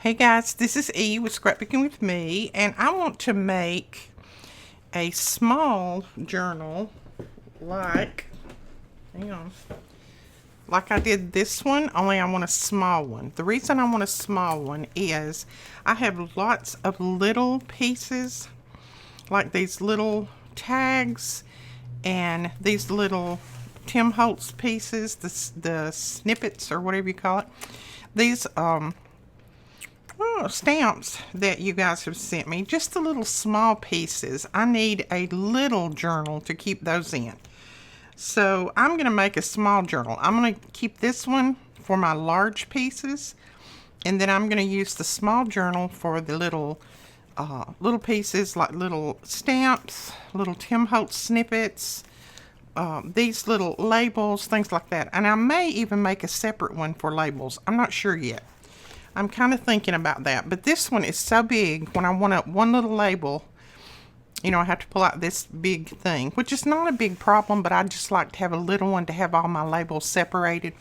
Hey guys, this is E with Scrapbooking with Me, and I want to make a small journal hang on, like I did this one, only I want a small one. The reason I want a small one is I have lots of little pieces, like these little tags and these little Tim Holtz pieces, the snippets or whatever you call it. These stamps that you guys have sent me, just the little small pieces. I need a little journal to keep those in. So I'm going to make a small journal. I'm going to keep this one for my large pieces, and then I'm going to use the small journal for the little pieces, like little stamps, little Tim Holtz snippets, these little labels, things like that. And I may even make a separate one for labels. I'm not sure yet. I'm kind of thinking about that. But this one is so big, when I want one little label, you know, I have to pull out this big thing, which is not a big problem, but I just like to have a little one to have all my labels separated,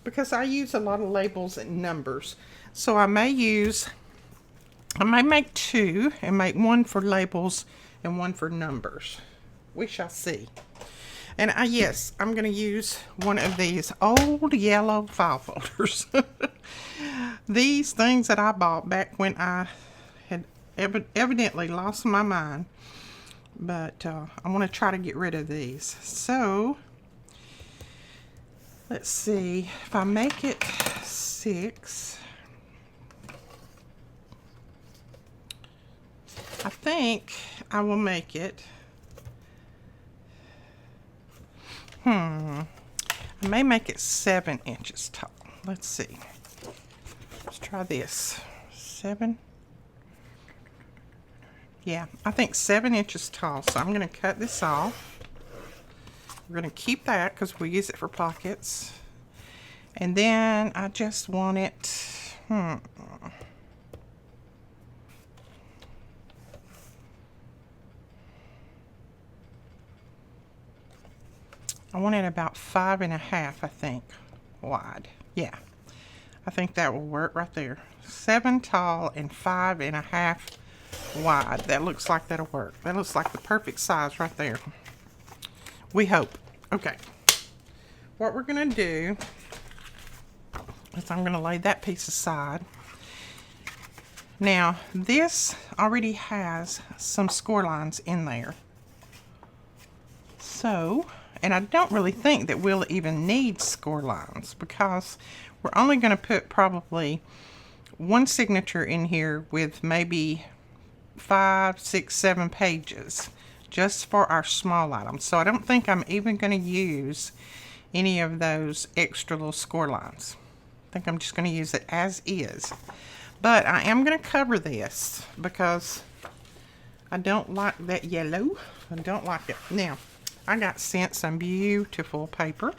because I use a lot of labels and numbers. So I may make two and make one for labels and one for numbers. We shall see. And yes, I'm going to use one of these old yellow file folders. These things that I bought back when I had evidently lost my mind. But I want to try to get rid of these. So, let's see. If I make it 6, I think I will make it... I may make it 7 inches tall. Let's see. Let's try this. 7. Yeah, I think 7 inches tall. So I'm going to cut this off. We're going to keep that because we'll use it for pockets. And then I just want it... I want it about 5.5, I think, wide. Yeah, I think that will work right there. 7 tall and 5.5 wide. That looks like that'll work. That looks like the perfect size right there. We hope. Okay. What we're going to do is I'm going to lay that piece aside. Now, this already has some score lines in there. So... and I don't really think that we'll even need score lines, because we're only going to put probably one signature in here with maybe 5, 6, 7 pages just for our small items. So I don't think I'm even going to use any of those extra little score lines. I think I'm just going to use it as is. But I am going to cover this because I don't like that yellow. I don't like it. Now, I got sent some beautiful paper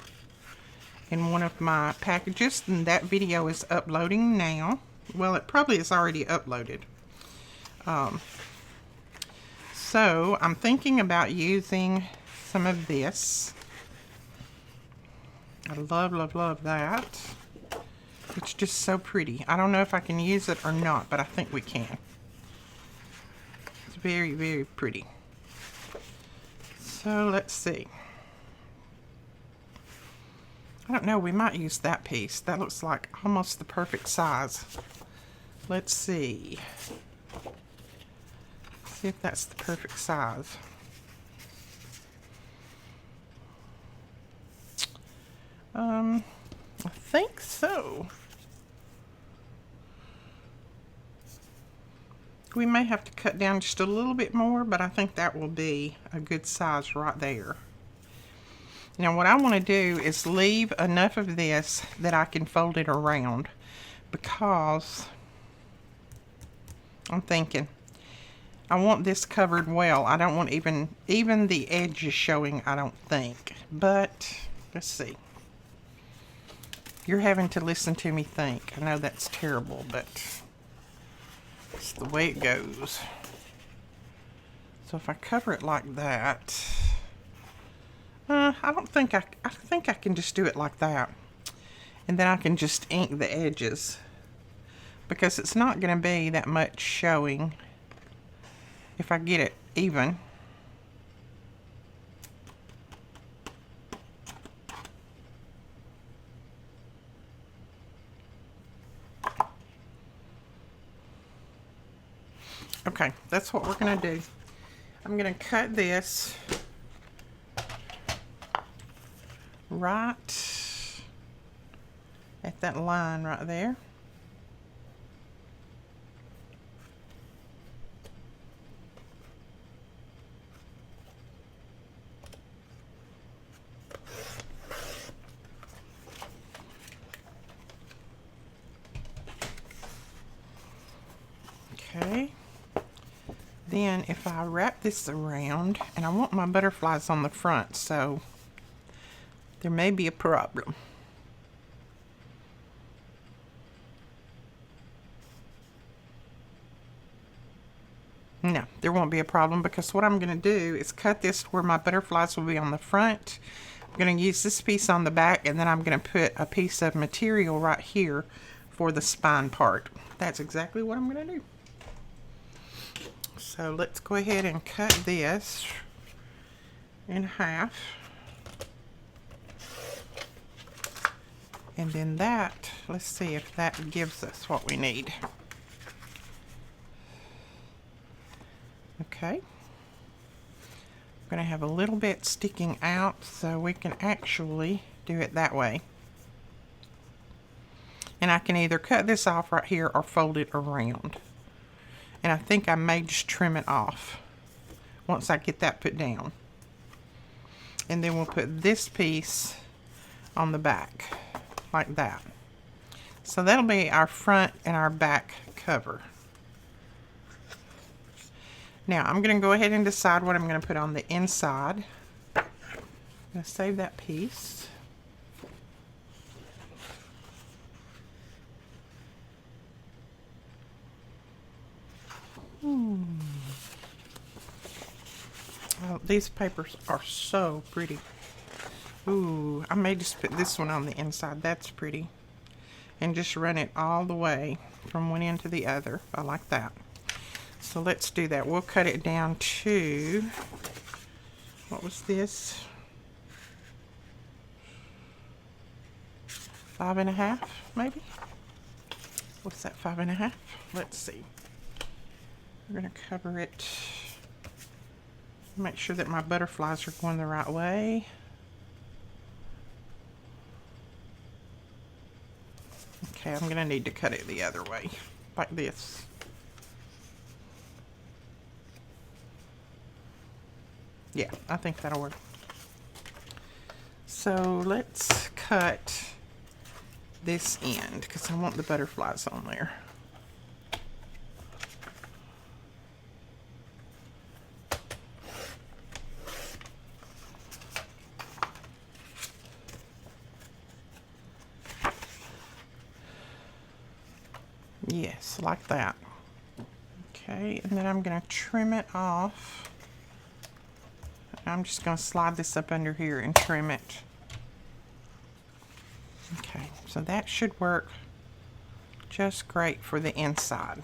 in one of my packages, and that video is uploading now. Well, it probably is already uploaded. So I'm thinking about using some of this. I love, love, love that. It's just so pretty. I don't know if I can use it or not, but I think we can. It's very, very pretty. So let's see. I don't know, we might use that piece. That looks like almost the perfect size. Let's see. See if that's the perfect size. I think so. We may have to cut down just a little bit more, but I think that will be a good size right there. Now what I want to do is leave enough of this that I can fold it around, because I'm thinking I want this covered well. I don't want even the edges showing, I don't think. But let's see. You're having to listen to me think. I know that's terrible, but it's the way it goes. So if I cover it like that, I think I can just do it like that. And then I can just ink the edges. because it's not going to be that much showing if I get it even. Okay, that's what we're going to do. I'm going to cut this right at that line right there. Okay. Then if I wrap this around, and I want my butterflies on the front, so there may be a problem. No, there won't be a problem, because what I'm going to do is cut this where my butterflies will be on the front. I'm going to use this piece on the back, and then I'm going to put a piece of material right here for the spine part. That's exactly what I'm going to do. So let's go ahead and cut this in half. And then that, let's see if that gives us what we need. Okay. I'm going to have a little bit sticking out so we can actually do it that way. And I can either cut this off right here or fold it around. And I think I may just trim it off once I get that put down. And then we'll put this piece on the back like that. So that'll be our front and our back cover. Now I'm going to go ahead and decide what I'm going to put on the inside. I'm going to save that piece. Oh, these papers are so pretty. Ooh, I may just put this one on the inside. That's pretty. And just run it all the way from one end to the other. I like that. So let's do that. We'll cut it down to, what was this? 5.5, maybe? What's that, 5.5? Let's see. We're going to cover it. Make sure that my butterflies are going the right way. Okay, I'm going to need to cut it the other way, like this. Yeah, I think that'll work. So let's cut this end, because I want the butterflies on there. Yes, like that. Okay, and then I'm going to trim it off. I'm just going to slide this up under here and trim it. Okay, so that should work just great for the inside.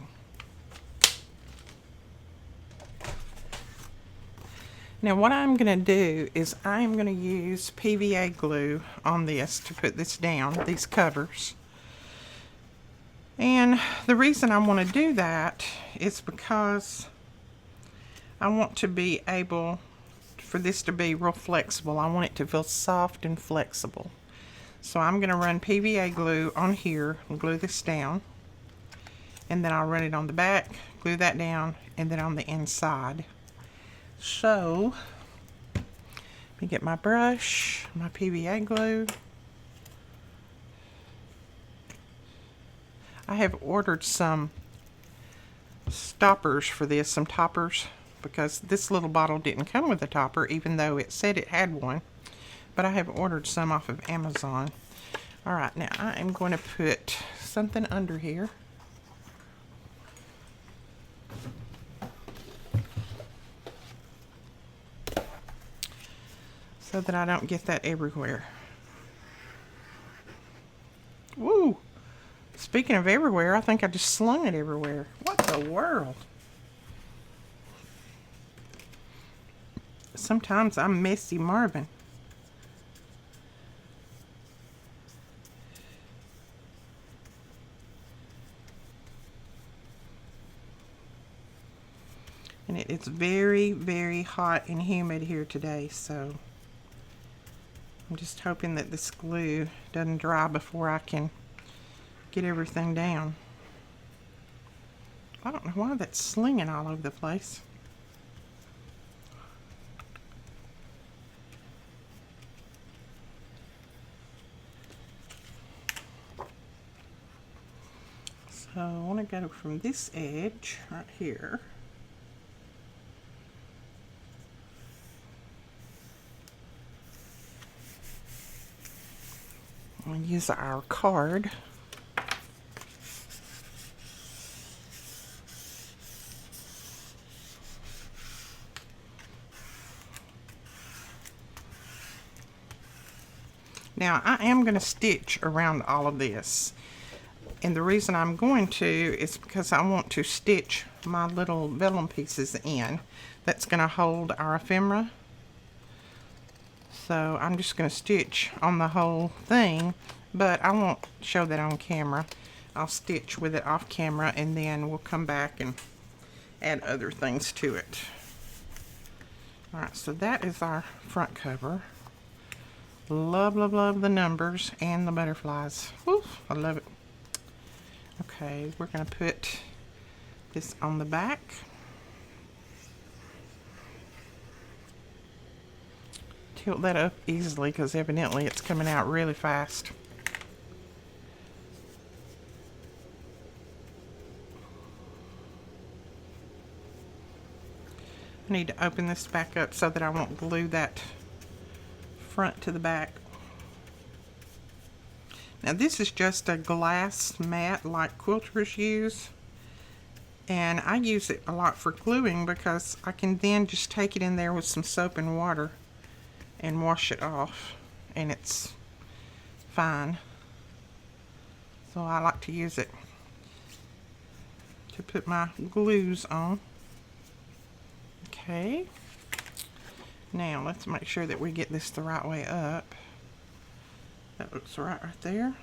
Now what I'm going to do is I'm going to use PVA glue on this to put this down, these covers. And the reason I want to do that is because I want to be able for this to be real flexible. I want it to feel soft and flexible. So I'm going to run PVA glue on here and glue this down. And then I'll run it on the back, glue that down, and then on the inside. So, let me get my brush, my PVA glue. I have ordered some stoppers for this, some toppers, because this little bottle didn't come with a topper, even though it said it had one. But I have ordered some off of Amazon. Alright, now I am going to put something under here. So that I don't get that everywhere. Woo! Speaking of everywhere, I think I just slung it everywhere. What the world? Sometimes I'm Messy Marvin. And it's very, very hot and humid here today, so I'm just hoping that this glue doesn't dry before I can get everything down. I don't know why that's slinging all over the place. So I want to go from this edge right here. I'm going to use our card. Now I am going to stitch around all of this. And the reason I'm going to is because I want to stitch my little vellum pieces in. That's going to hold our ephemera. So I'm just going to stitch on the whole thing, but I won't show that on camera. I'll stitch with it off camera, and then we'll come back and add other things to it. Alright, so that is our front cover. Love, love, love the numbers and the butterflies. Woo, I love it. Okay, we're going to put this on the back. Tilt that up easily because evidently it's coming out really fast. I need to open this back up so that I won't glue that front to the back. Now this is just a glass mat like quilters use, and I use it a lot for gluing because I can then just take it in there with some soap and water and wash it off, and it's fine. So I like to use it to put my glues on. Okay, now let's make sure that we get this the right way up. That looks right there.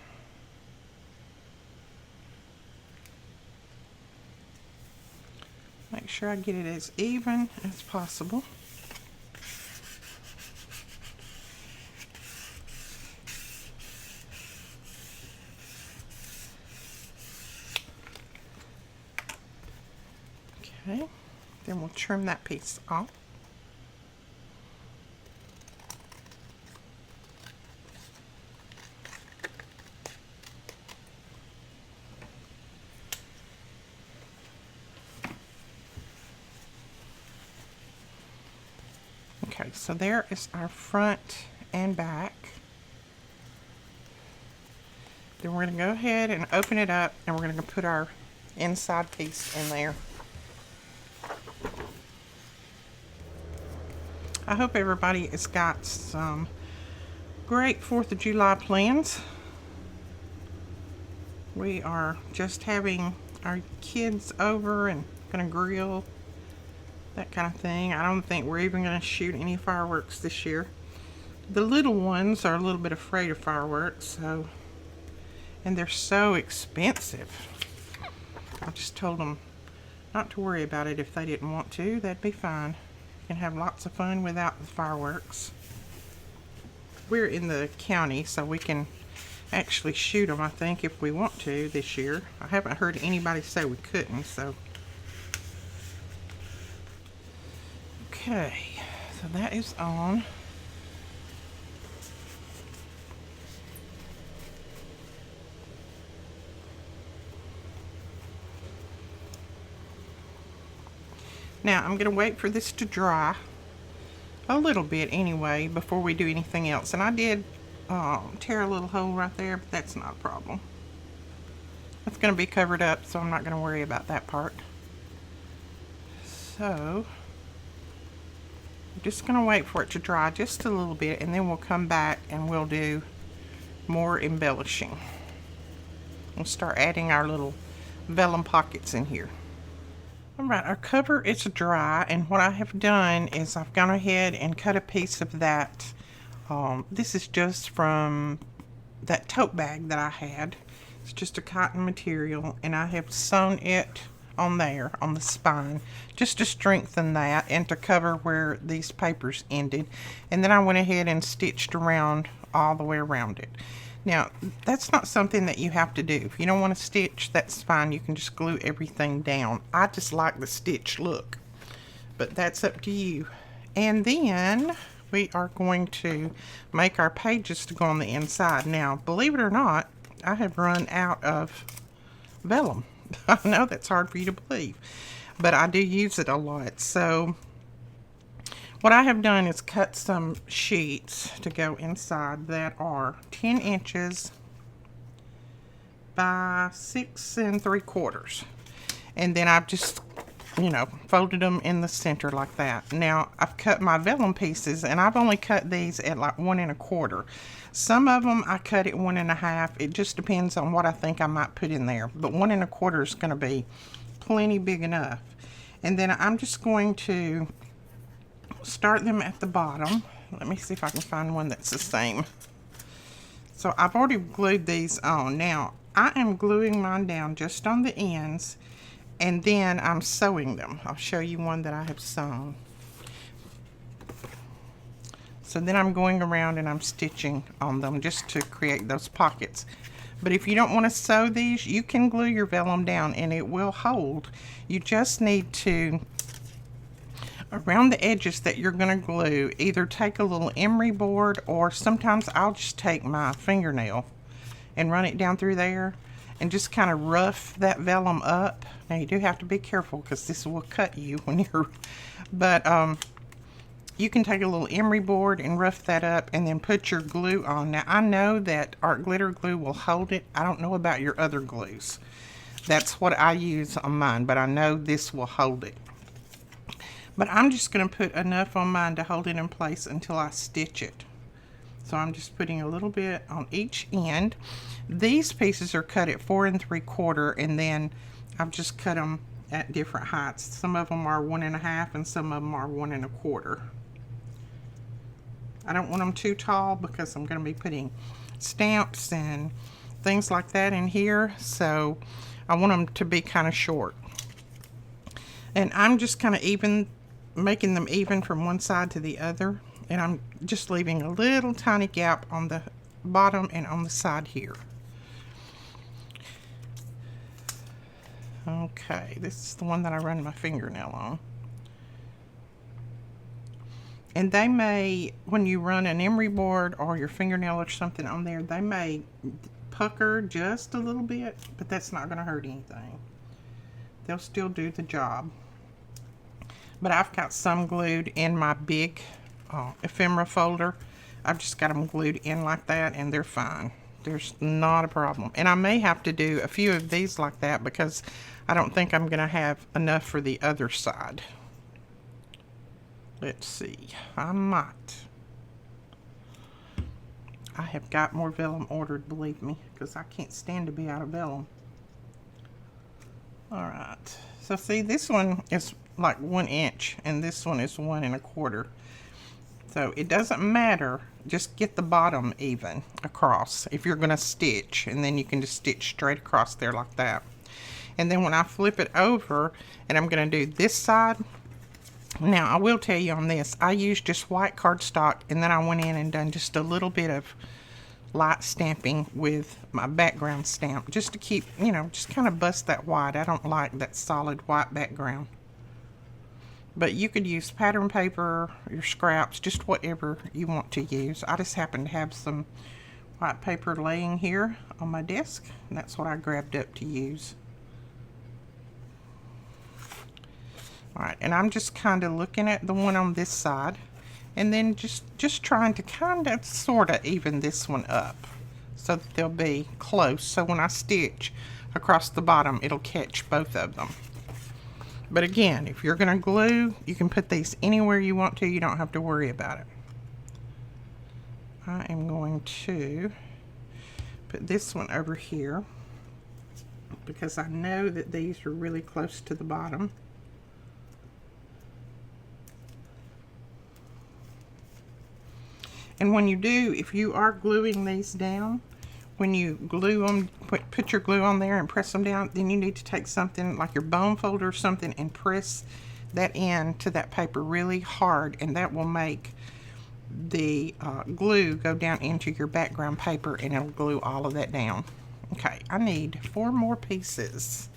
Make sure I get it as even as possible. Okay, then we'll trim that piece off. Okay, so there is our front and back. Then we're going to go ahead and open it up, and we're going to put our inside piece in there. I hope everybody has got some great 4th of July plans. We are just having our kids over and going to grill, that kind of thing. I don't think we're even going to shoot any fireworks this year. The little ones are a little bit afraid of fireworks, and they're so expensive. I just told them not to worry about it. If they didn't want to, that'd be fine. You can have lots of fun without the fireworks. We're in the county, so we can actually shoot them, I think, if we want to this year. I haven't heard anybody say we couldn't, so. Okay, so that is on. Now I'm going to wait for this to dry a little bit anyway before we do anything else. And I did tear a little hole right there, but that's not a problem. It's going to be covered up, so I'm not going to worry about that part. So I'm just going to wait for it to dry just a little bit, and then we'll come back and we'll do more embellishing. We'll start adding our little vellum pockets in here. All right, our cover is dry, and what I have done is I've gone ahead and cut a piece of that. This is just from that tote bag that I had. It's just a cotton material, and I have sewn it on there, on the spine, just to strengthen that and to cover where these papers ended. And then I went ahead and stitched around all the way around it. Now, that's not something that you have to do. If you don't want to stitch, that's fine. You can just glue everything down. I just like the stitch look, but that's up to you. And then we are going to make our pages to go on the inside. Now, believe it or not, I have run out of vellum. I know that's hard for you to believe, but I do use it a lot. So what I have done is cut some sheets to go inside that are 10 inches by 6 3/4. And then I've just, folded them in the center like that. Now I've cut my vellum pieces, and I've only cut these at like 1 1/4. Some of them I cut at 1 1/2. It just depends on what I think I might put in there. But 1 1/4 is going to be plenty big enough. And then I'm just going to start them at the bottom. Let me see if I can find one that's the same. So I've already glued these on. Now I am gluing mine down just on the ends, and then I'm sewing them. I'll show you one that I have sewn. So then I'm going around and I'm stitching on them just to create those pockets. But if you don't want to sew these, you can glue your vellum down and it will hold. You just need to, around the edges that you're going to glue, either take a little emery board, or sometimes I'll just take my fingernail and run it down through there and just kind of rough that vellum up. Now you do have to be careful because this will cut you when you're, but you can take a little emery board and rough that up and then put your glue on. Now I know that art glitter glue will hold it. I don't know about your other glues. That's what I use on mine, but I know this will hold it. But I'm just going to put enough on mine to hold it in place until I stitch it. So I'm just putting a little bit on each end. These pieces are cut at 4 3/4, and then I've just cut them at different heights. Some of them are 1 1/2 and some of them are 1 1/4. I don't want them too tall because I'm going to be putting stamps and things like that in here. So I want them to be kind of short. And I'm just kind of making them even from one side to the other. And I'm just leaving a little tiny gap on the bottom and on the side here. Okay, this is the one that I run my fingernail on. And they may, when you run an emery board or your fingernail or something on there, they may pucker just a little bit, but that's not going to hurt anything. They'll still do the job. But I've got some glued in my big ephemera folder. I've just got them glued in like that, and they're fine. There's not a problem. And I may have to do a few of these like that because I don't think I'm going to have enough for the other side. Let's see. I might. I have got more vellum ordered, believe me, because I can't stand to be out of vellum. Alright. So see, this one is like 1 inch, and this one is 1 1/4. So it doesn't matter. Just get the bottom even across if you're going to stitch, and then you can just stitch straight across there like that. And then when I flip it over, and I'm going to do this side. Now, I will tell you on this, I used just white cardstock, and then I went in and done just a little bit of light stamping with my background stamp, just to keep, just kind of bust that white. I don't like that solid white background. But you could use pattern paper, your scraps, just whatever you want to use. I just happen to have some white paper laying here on my desk, and that's what I grabbed up to use. Alright, and I'm just kind of looking at the one on this side, and then just trying to kind of sort of even this one up so that they'll be close. So when I stitch across the bottom, it'll catch both of them. But again, if you're going to glue, you can put these anywhere you want to. You don't have to worry about it. I am going to put this one over here. because I know that these are really close to the bottom. And when you do, if you are gluing these down, when you glue them, put your glue on there and press them down, then you need to take something like your bone folder or something and press that into that paper really hard, and that will make the glue go down into your background paper, and it'll glue all of that down. Okay, I need 4 more pieces.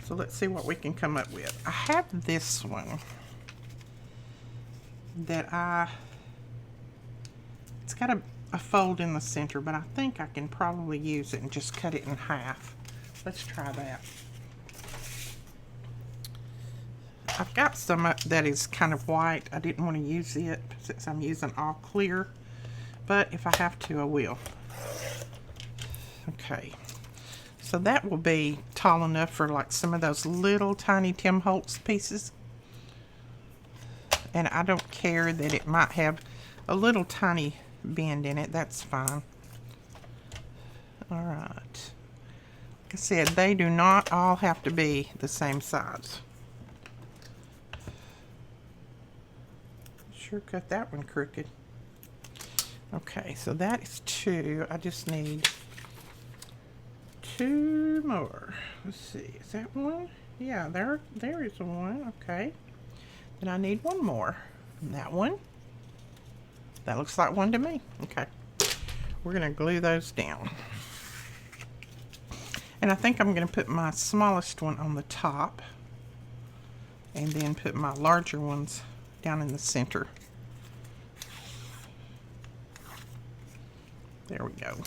So let's see what we can come up with. I have this one that it's got a fold in the center, but I think I can probably use it and just cut it in half. Let's try that. I've got some that is kind of white. I didn't want to use it since I'm using all clear, but if I have to, I will. Okay, so that will be tall enough for like some of those little tiny Tim Holtz pieces. And I don't care that it might have a little tiny bend in it. That's fine. All right. Like I said, they do not all have to be the same size. Sure cut that one crooked. Okay, so that is 2. I just need 2 more. Let's see, is that one? Yeah, there is one. Okay, then I need 1 more. And that one. That looks like one to me. Okay, we're gonna glue those down. And I think I'm gonna put my smallest one on the top, and then put my larger ones down in the center. There we go.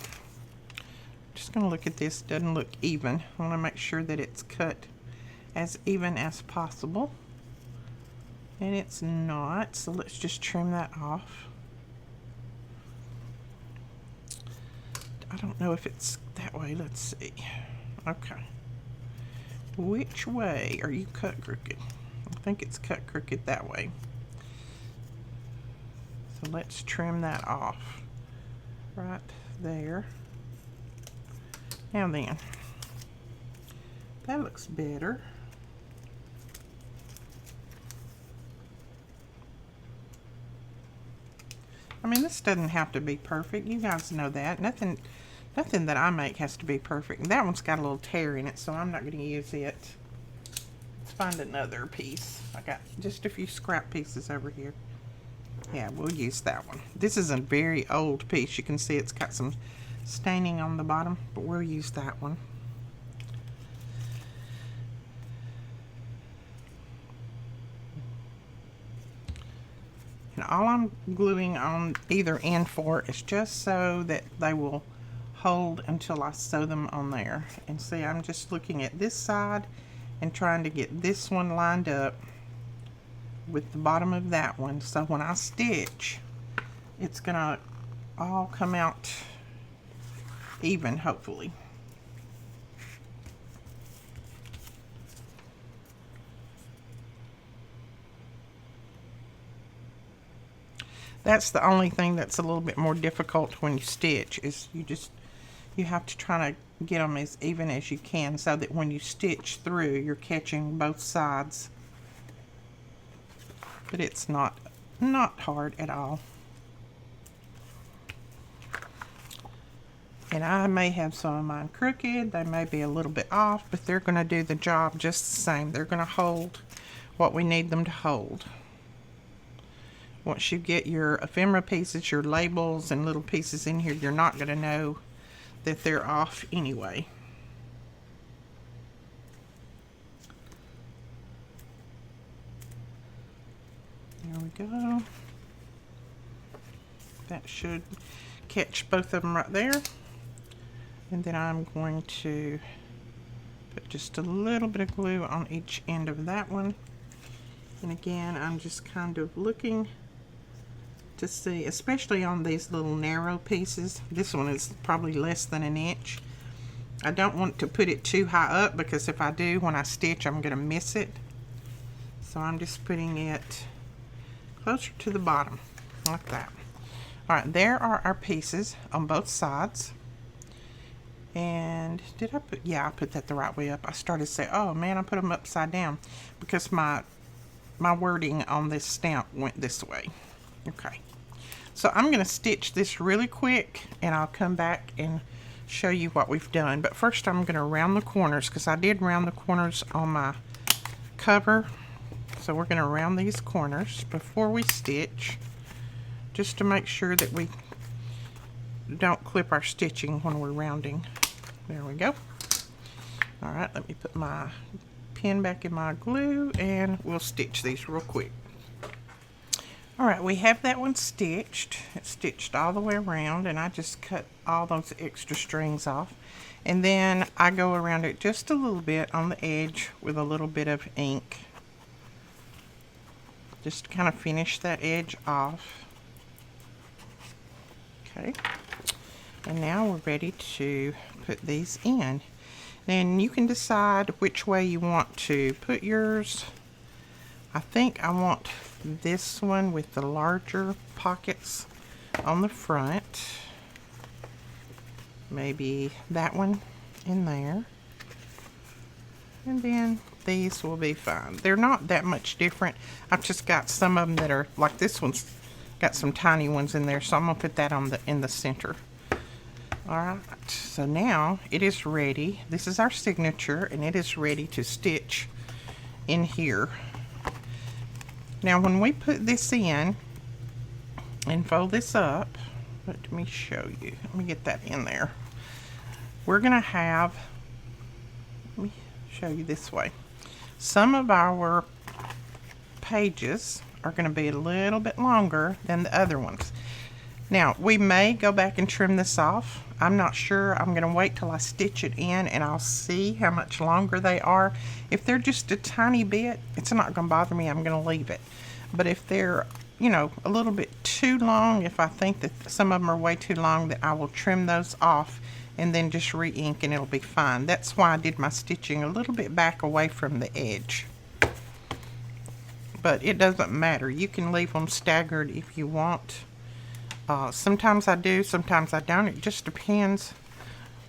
Just gonna look at this. Doesn't look even. I want to make sure that it's cut as even as possible, and it's not, so let's just trim that off. I don't know if it's that way. Let's see. Okay, which way are you cut crooked? I think it's cut crooked that way, so let's trim that off right there. Now then, that looks better. I mean, this doesn't have to be perfect. You guys know that. Nothing that I make has to be perfect. That one's got a little tear in it, so I'm not going to use it. Let's find another piece. I got just a few scrap pieces over here. Yeah, we'll use that one. This is a very old piece. You can see it's got some staining on the bottom, but we'll use that one. And all I'm gluing on either end for is just so that they will hold until I sew them on there. And see, I'm just looking at this side and trying to get this one lined up with the bottom of that one, so when I stitch, it's gonna all come out even, hopefully. That's the only thing that's a little bit more difficult when you stitch, is you have to try to get them as even as you can, so that when you stitch through, you're catching both sides. But it's not hard at all. And I may have some of mine crooked, they may be a little bit off, but they're going to do the job just the same. They're going to hold what we need them to hold. Once you get your ephemera pieces, your labels and little pieces in here, you're not going to know that they're off anyway. There we go. That should catch both of them right there. And then I'm going to put just a little bit of glue on each end of that one. And again, I'm just kind of looking to see, especially on these little narrow pieces. This one is probably less than an inch. I don't want to put it too high up, because if I do, when I stitch, I'm going to miss it. So I'm just putting it closer to the bottom, like that. All right, there are our pieces on both sides. And did I put, yeah, I put that the right way up. I started to say, oh man, I put them upside down because my wording on this stamp went this way. Okay. So I'm going to stitch this really quick and I'll come back and show you what we've done. But first I'm going to round the corners because I did round the corners on my cover. So we're going to round these corners before we stitch, just to make sure that we don't clip our stitching when we're rounding. There we go. All right, let me put my pin back in my glue and we'll stitch these real quick. All right, we have that one stitched. It's stitched all the way around, and I just cut all those extra strings off. And then I go around it just a little bit on the edge with a little bit of ink. Just to kind of finish that edge off. Okay. And now we're ready to put these in. Then you can decide which way you want to put yours. I think I want this one with the larger pockets on the front. Maybe that one in there. And then these will be fine. They're not that much different. I've just got some of them that are like this one's got some tiny ones in there, so I'm gonna put that on in the center. All right, so now it is ready. This is our signature and it is ready to stitch in here. Now when we put this in and fold this up, let me show you. Let me get that in there. We're gonna have, let me show you this way. Some of our pages are gonna be a little bit longer than the other ones. Now we may go back and trim this off. I'm not sure. I'm gonna wait till I stitch it in and I'll see how much longer they are. If they're just a tiny bit, it's not gonna bother me. I'm gonna leave it. But if they're, you know, a little bit too long, if I think that some of them are way too long, that I will trim those off and then just re-ink and it'll be fine. That's why I did my stitching a little bit back away from the edge. But it doesn't matter. You can leave them staggered if you want. Sometimes I do, sometimes I don't. It just depends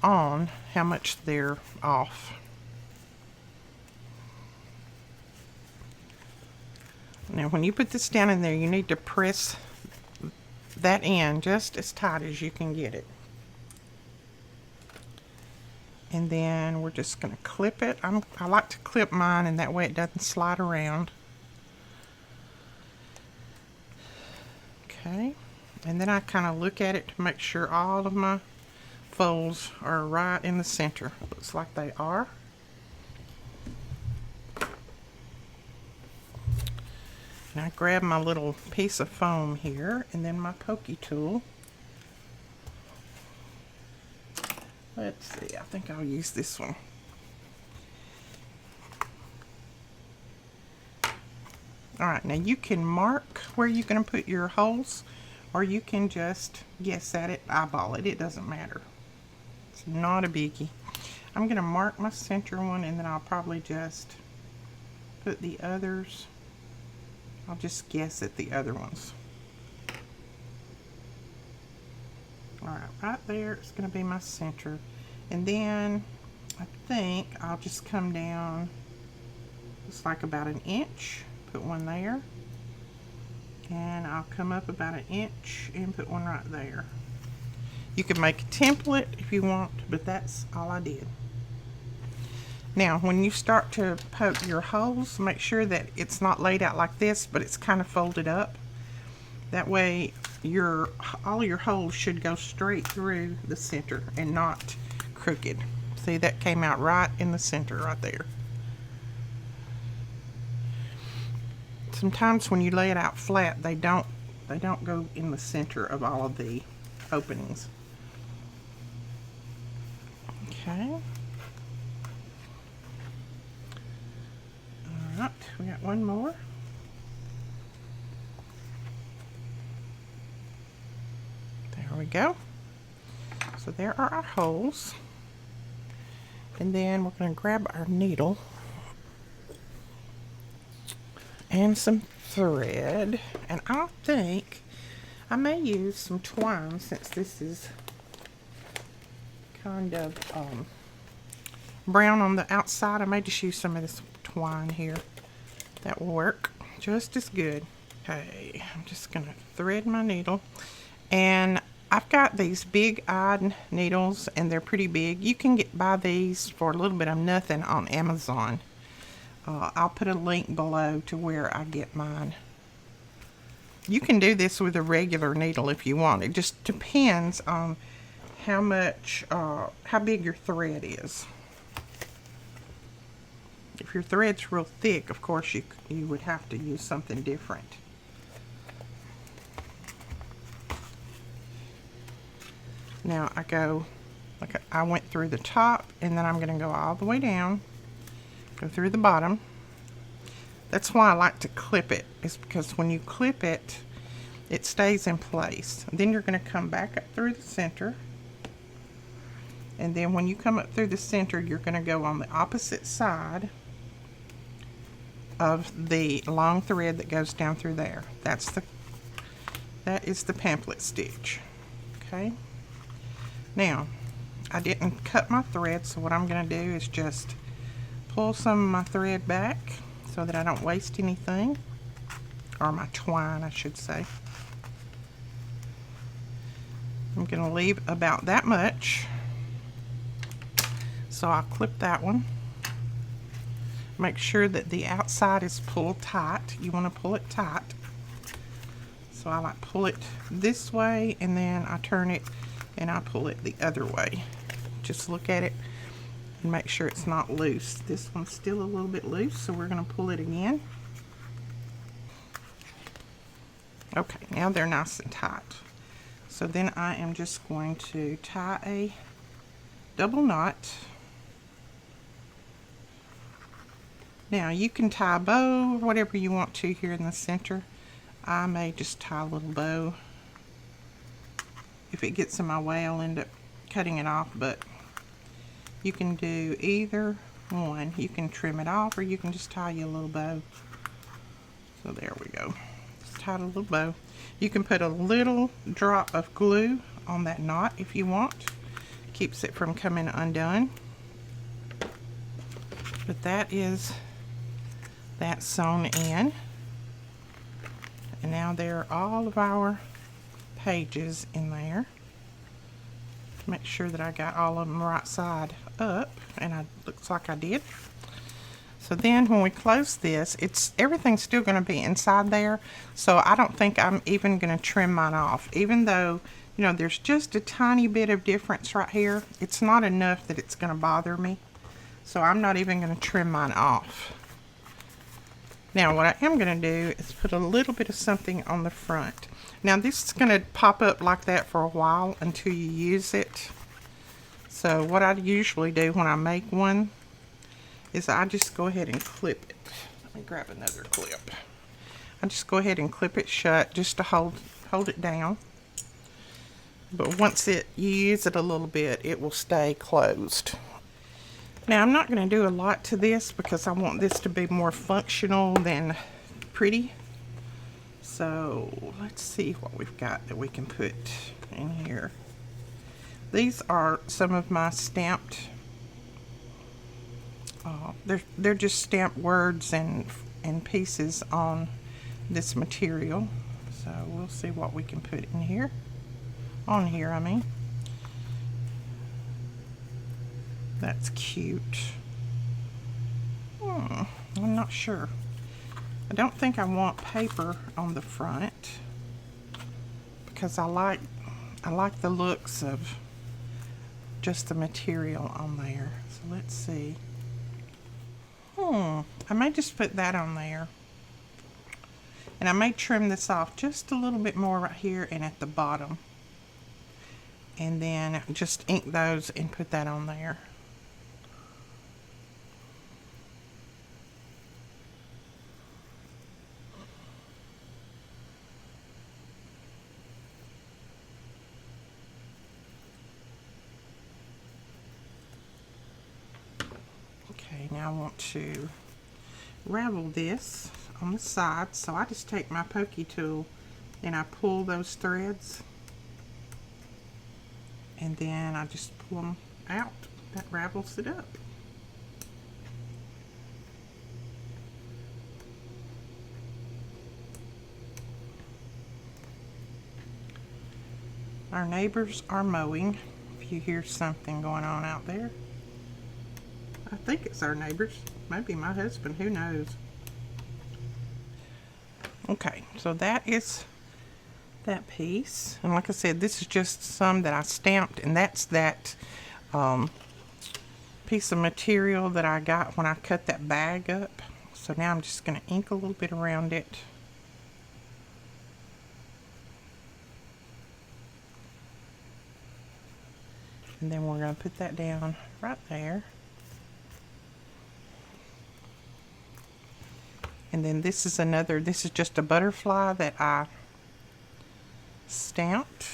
on how much they're off. Now when you put this down in there, you need to press that in just as tight as you can get it. And then we're just going to clip it. I like to clip mine, and that way it doesn't slide around. Okay. And then I kind of look at it to make sure all of my folds are right in the center. Looks like they are. And I grab my little piece of foam here and then my pokey tool. Let's see, I think I'll use this one. Alright, now you can mark where you're going to put your holes, or you can just guess at it, eyeball it. It doesn't matter. It's not a biggie. I'm going to mark my center one, and then I'll probably just put the others. I'll just guess at the other ones. Alright, right there it's going to be my center. And then I think I'll just come down just like about an inch. Put one there. And I'll come up about an inch and put one right there. You can make a template if you want, but that's all I did. Now when you start to poke your holes, make sure that it's not laid out like this, but it's kind of folded up. That way all your holes should go straight through the center and not crooked. See, that came out right in the center right there. Sometimes when you lay it out flat, they don't go in the center of all of the openings. Okay. Alright, we got one more. There we go. So there are our holes. And then we're going to grab our needle and some thread, and I think I may use some twine since this is kind of brown on the outside. I may just use some of this twine here. That will work just as good. Okay, I'm just gonna thread my needle, and I've got these big-eyed needles, and they're pretty big. You can buy these for a little bit of nothing on Amazon. I'll put a link below to where I get mine. You can do this with a regular needle if you want. It just depends on how big your thread is. If your thread's real thick, of course you would have to use something different. Now I went through the top, and then I'm going to go all the way down, go through the bottom. That's why I like to clip it, is because when you clip it, it stays in place. Then you're going to come back up through the center, and then when you come up through the center, you're going to go on the opposite side of the long thread that goes down through there. That is the pamphlet stitch. Okay. Now, I didn't cut my thread, so what I'm going to do is just pull some of my thread back so that I don't waste anything, or my twine, I should say. I'm going to leave about that much, so I'll clip that one. Make sure that the outside is pulled tight. You want to pull it tight. So I like pull it this way, and then I turn it and I pull it the other way. Just look at it and make sure it's not loose. This one's still a little bit loose, so we're going to pull it again. Okay, now they're nice and tight. So then I am just going to tie a double knot. Now you can tie a bow or whatever you want to here in the center. I may just tie a little bow. If it gets in my way, I'll end up cutting it off, but you can do either one. You can trim it off, or you can just tie you a little bow. So there we go. Just tied a little bow. You can put a little drop of glue on that knot if you want. Keeps it from coming undone. But that is that sewn in. And now there are all of our pages in there. Make sure that I got all of them right side up, and it looks like I did. So then when we close this, everything's still going to be inside there, so I don't think I'm even going to trim mine off. Even though, you know, there's just a tiny bit of difference right here, it's not enough that it's going to bother me, so I'm not even going to trim mine off. Now what I am going to do is put a little bit of something on the front. Now this is going to pop up like that for a while until you use it. So what I usually do when I make one is I just go ahead and clip it. Let me grab another clip. I just go ahead and clip it shut just to hold it down. But once you use it a little bit, it will stay closed. Now I'm not going to do a lot to this because I want this to be more functional than pretty. So let's see what we've got that we can put in here. These are some of my stamped, they're just stamped words and pieces on this material. So we'll see what we can put in here. On here, I mean. That's cute. I'm not sure. I don't think I want paper on the front because I like the looks of just the material on there. So let's see. I may just put that on there. And I may trim this off just a little bit more right here and at the bottom. And then just ink those and put that on there. Okay, now I want to ravel this on the side, so I just take my pokey tool and I pull those threads, and then I just pull them out. That ravels it up. Our neighbors are mowing. If you hear something going on out there, I think it's our neighbors. Maybe my husband, who knows. Okay, so that is that piece. And like I said, this is just some that I stamped, and that's that piece of material that I got when I cut that bag up. So now I'm just going to ink a little bit around it. And then we're going to put that down right there. And then this is just a butterfly that I stamped.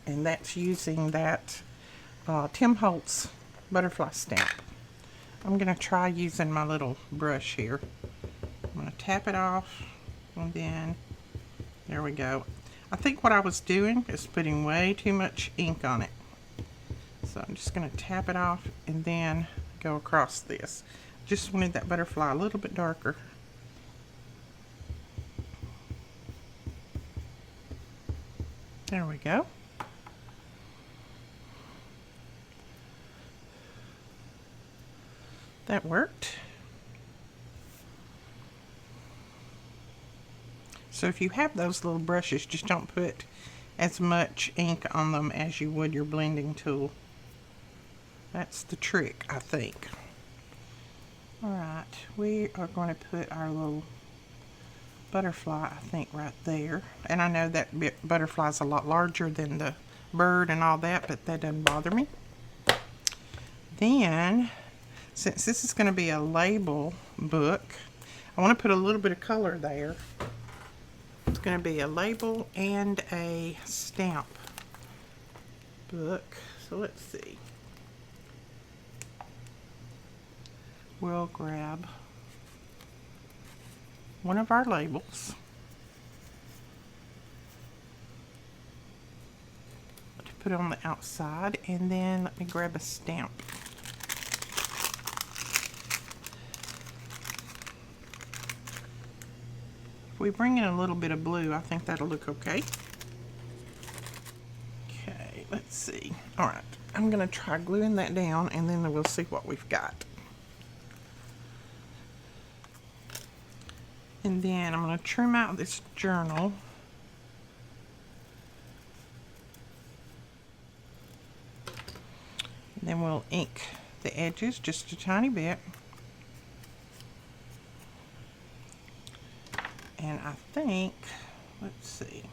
And that's using that Tim Holtz butterfly stamp. I'm going to try using my little brush here. I'm going to tap it off, and then there we go. I think what I was doing is putting way too much ink on it. So I'm just going to tap it off and then go across this. Just wanted that butterfly a little bit darker. There we go. That worked. So if you have those little brushes, just don't put as much ink on them as you would your blending tool. That's the trick, I think. Alright, we are going to put our little butterfly, I think, right there. And I know that butterfly is a lot larger than the bird and all that, but that doesn't bother me. Then, since this is going to be a label book, I want to put a little bit of color there. It's going to be a label and a stamp book. So let's see. We'll grab one of our labels. To put it on the outside, and then let me grab a stamp. If we bring in a little bit of blue, I think that'll look okay. Okay, let's see. All right, I'm gonna try gluing that down, and then we'll see what we've got. And then I'm going to trim out this journal. And then we'll ink the edges just a tiny bit. And I think, let's see.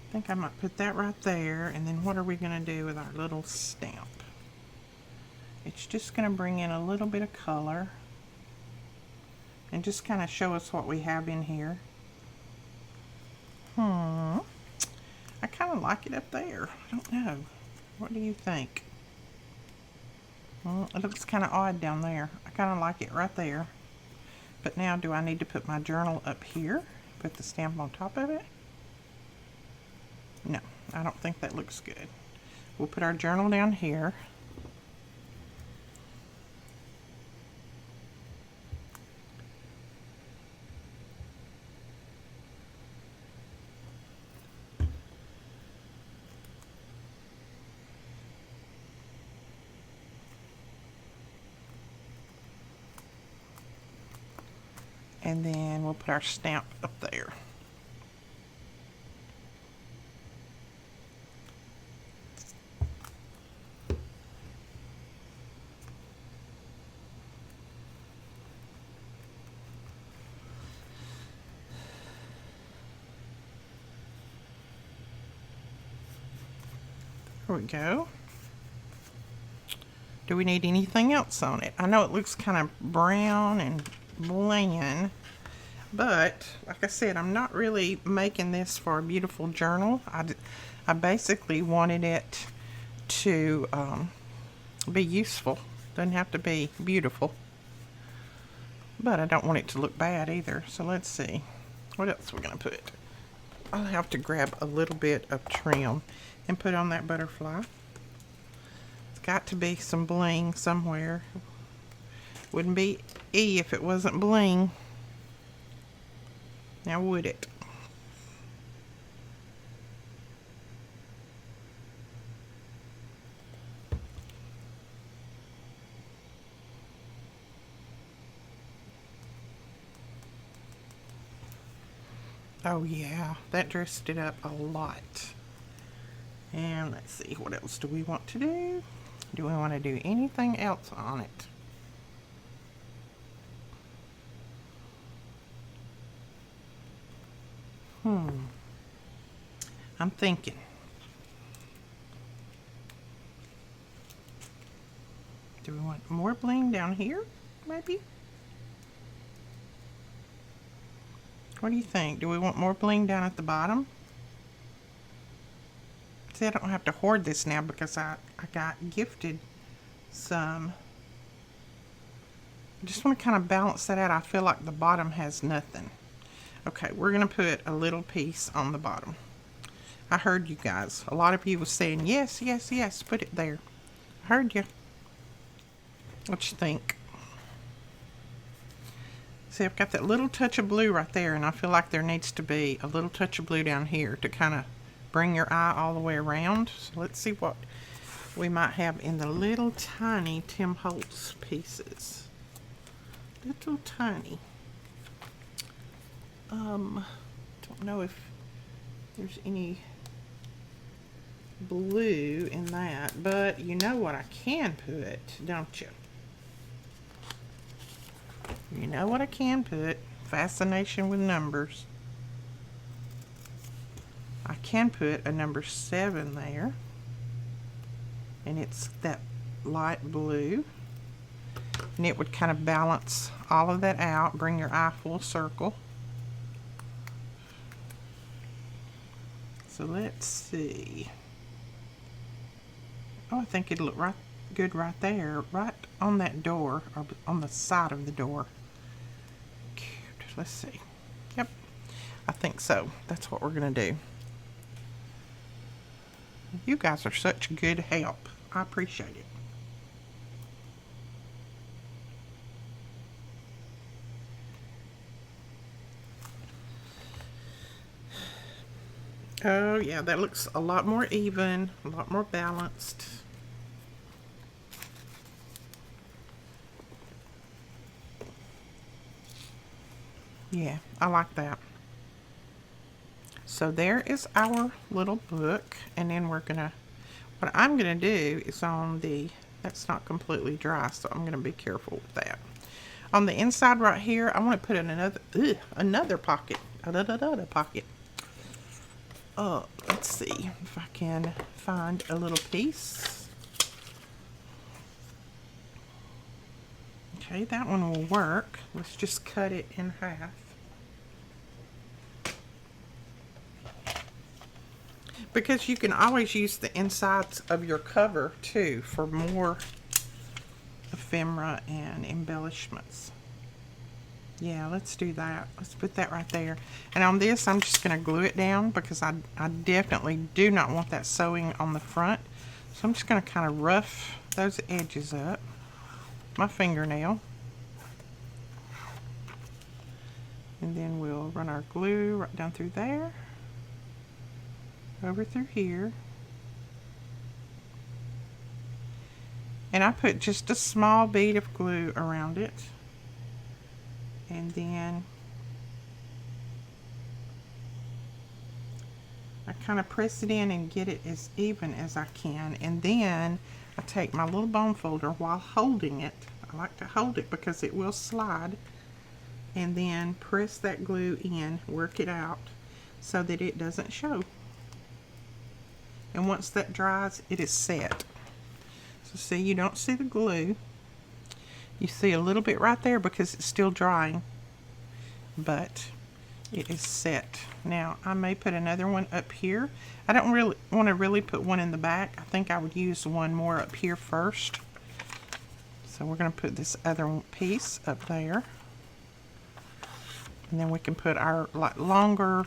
I think I might put that right there. And then what are we going to do with our little stamp? It's just going to bring in a little bit of color. And just kind of show us what we have in here. I kind of like it up there. I don't know. What do you think? It looks kind of odd down there. I kind of like it right there. But now, do I need to put my journal up here? Put the stamp on top of it? No, I don't think that looks good. We'll put our journal down here. And then we'll put our stamp up there. There we go. Do we need anything else on it? I know it looks kind of brown and bland, but like I said, I'm not really making this for a beautiful journal. I basically wanted it to be useful. Doesn't have to be beautiful, but I don't want it to look bad either. So let's see, what else we're gonna put. I'll have to grab a little bit of trim and put on that butterfly. got to be some bling somewhere. Wouldn't be E if it wasn't bling. Now would it? Oh yeah, that dressed it up a lot. And let's see, what else do we want to do? Do we want to do anything else on it? I'm thinking. Do we want more bling down here, maybe? What do you think? Do we want more bling down at the bottom? See, I don't have to hoard this now because I got gifted some. I just want to kind of balance that out. I feel like the bottom has nothing. Okay, we're going to put a little piece on the bottom. I heard you guys. A lot of you was saying, yes, yes, yes, put it there. I heard you. What you think? See, I've got that little touch of blue right there, and I feel like there needs to be a little touch of blue down here to kind of bring your eye all the way around. So let's see what we might have in the little tiny Tim Holtz pieces. Little tiny. Don't know if there's any blue in that, but you know what I can put, don't you? You know what I can put? Fascination with numbers. I can put a number 7 there, and it's that light blue, and it would kind of balance all of that out, bring your eye full circle. So let's see. Oh, I think it'd look right good right there, right on that door, or on the side of the door. Cute. Let's see. Yep, I think so. That's what we're gonna do. You guys are such good help. I appreciate it. Oh yeah, that looks a lot more even, a lot more balanced. Yeah, I like that. So there is our little book, and then we're gonna, what I'm gonna do is on the, that's not completely dry, so I'm gonna be careful with that. On the inside right here, I want to put in another pocket, another pocket. Let's see if I can find a little piece. Okay, that one will work. Let's just cut it in half. Because you can always use the insides of your cover too for more ephemera and embellishments. Yeah, let's do that. Let's put that right there. And on this, I'm just going to glue it down because I definitely do not want that sewing on the front. So I'm just going to kind of rough those edges up. My fingernail. And then we'll run our glue right down through there. Over through here. And I put just a small bead of glue around it. And then I kind of press it in and get it as even as I can. And then I take my little bone folder while holding it. I like to hold it because it will slide. And then press that glue in, work it out so that it doesn't show. And once that dries, it is set. So see, you don't see the glue. You see a little bit right there because it's still drying, but it is set. Now, I may put another one up here. I don't really want to really put one in the back. I think I would use one more up here first. So we're going to put this other piece up there. And then we can put our longer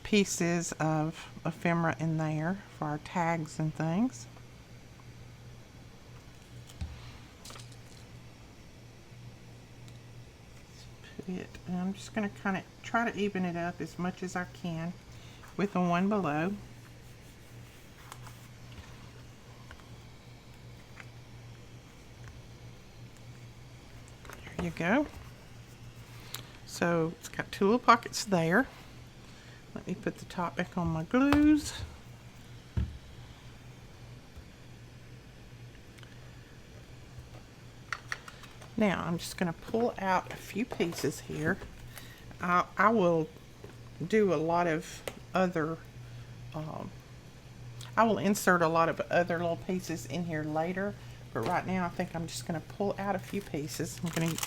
pieces of ephemera in there for our tags and things. put it, and I'm just going to kind of try to even it up as much as I can with the one below. There you go. So it's got two little pockets there. Let me put the top back on my glues. Now I'm just going to pull out a few pieces here. I will do a lot of other, I will insert a lot of other little pieces in here later, but right now I think I'm just going to pull out a few pieces. I'm going to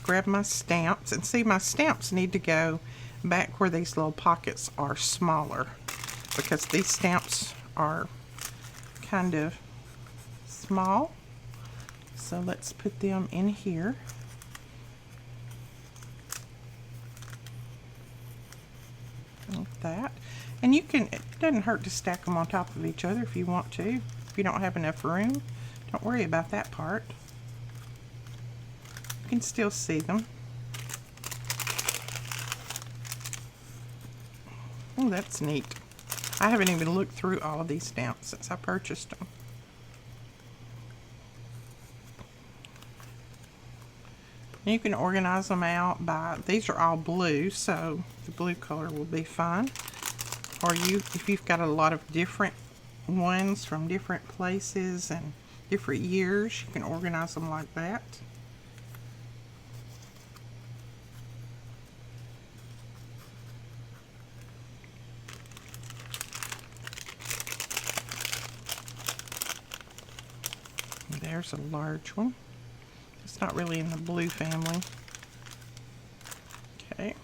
grab my stamps, and see, my stamps need to go back where these little pockets are smaller, because these stamps are kind of small. So let's put them in here. Like that. And you can, it doesn't hurt to stack them on top of each other if you want to. If you don't have enough room, don't worry about that part. You can still see them. Oh, that's neat. I haven't even looked through all of these stamps since I purchased them. You can organize them out by, these are all blue, so the blue color will be fine. Or if you've got a lot of different ones from different places and different years, you can organize them like that. There's a large one. It's not really in the blue family. Okay,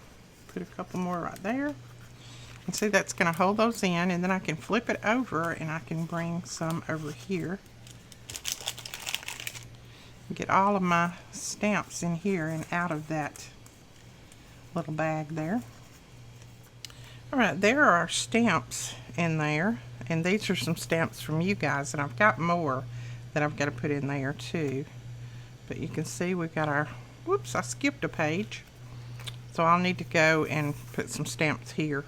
put a couple more right there. And see, that's going to hold those in, and then I can flip it over and I can bring some over here. Get all of my stamps in here and out of that little bag there. Alright, there are stamps in there, and these are some stamps from you guys, and I've got more that I've got to put in there too. But you can see we've got our, whoops, I skipped a page. So I'll need to go and put some stamps here.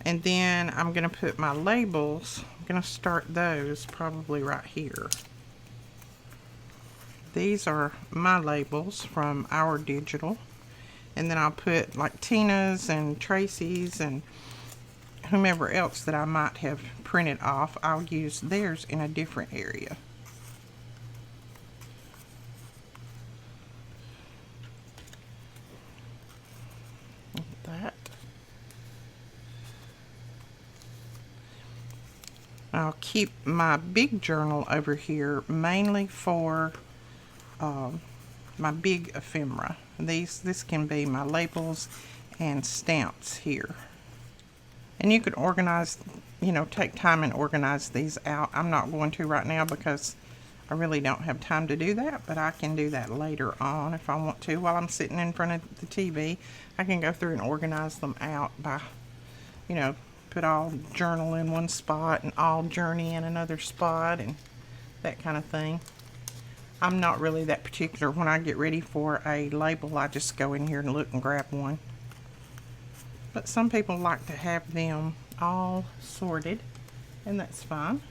And then I'm going to put my labels, I'm going to start those probably right here. These are my labels from Our Digital. And then I'll put like Tina's and Tracy's and whomever else that I might have printed off. I'll use theirs in a different area. Like that. I'll keep my big journal over here mainly for my big ephemera. This can be my labels and stamps here. And you could organize, you know, take time and organize these out. I'm not going to right now because I really don't have time to do that, but I can do that later on if I want to. While I'm sitting in front of the TV, I can go through and organize them out by, you know, put all journal in one spot and all journey in another spot and that kind of thing. I'm not really that particular. When I get ready for a label, I just go in here and look and grab one. But some people like to have them all sorted, and that's fine.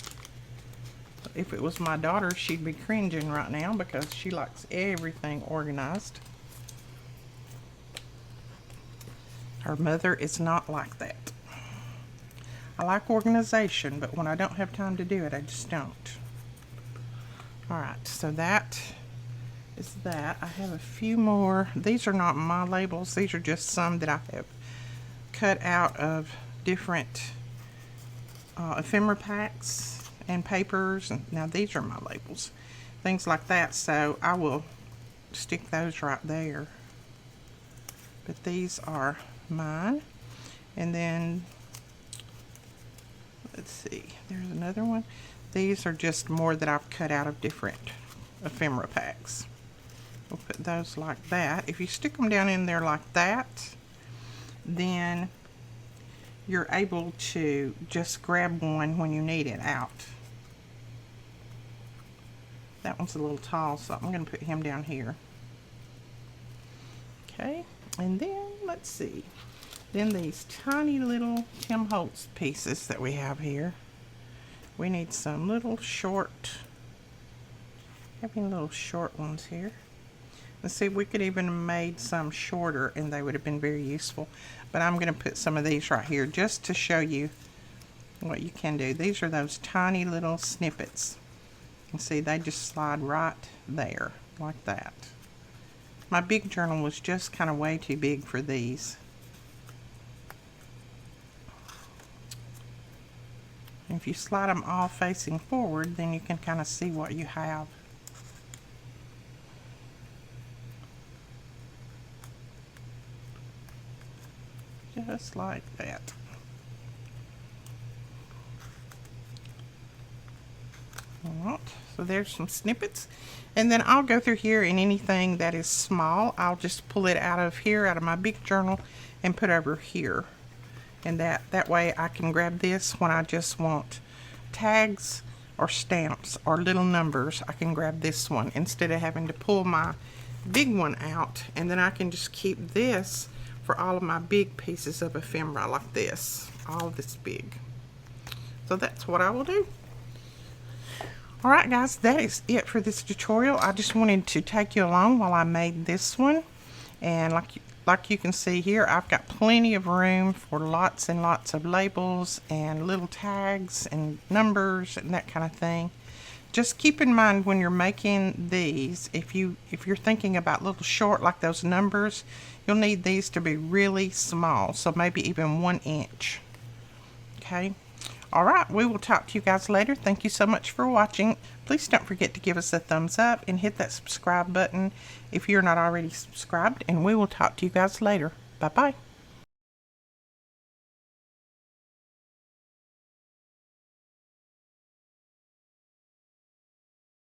If it was my daughter, she'd be cringing right now because she likes everything organized. Her mother is not like that. I like organization, but when I don't have time to do it, I just don't. Alright, so that is that. I have a few more. These are not my labels. These are just some that I have cut out of different ephemera packs and papers. And now these are my labels. Things like that. So I will stick those right there. But these are mine. And then, let's see, there's another one. These are just more that I've cut out of different ephemera packs. We'll put those like that. If you stick them down in there like that, then you're able to just grab one when you need it out. That one's a little tall, so I'm going to put him down here. Okay, and then let's see. Then these tiny little Tim Holtz pieces that we have here. We need some little short, having little short ones here. Let's see, we could even have made some shorter and they would have been very useful. But I'm going to put some of these right here just to show you what you can do. These are those tiny little snippets. You see, they just slide right there like that. My big journal was just kind of way too big for these. And if you slide them all facing forward, then you can kind of see what you have. Just like that. Alright, so there's some snippets. And then I'll go through here, and anything that is small, I'll just pull it out of here, out of my big journal, and put over here. And that way I can grab this when I just want tags or stamps or little numbers. I can grab this one instead of having to pull my big one out. And then I can just keep this for all of my big pieces of ephemera like this, all this big. So that's what I will do. Alright guys, that is it for this tutorial. I just wanted to take you along while I made this one. And like you can see here, I've got plenty of room for lots and lots of labels and little tags and numbers and that kind of thing. Just keep in mind when you're making these, if you're thinking about little short like those numbers, you'll need these to be really small, so maybe even 1 inch. Okay. Alright, we will talk to you guys later. Thank you so much for watching. Please don't forget to give us a thumbs up and hit that subscribe button if you're not already subscribed, and we will talk to you guys later. Bye-bye.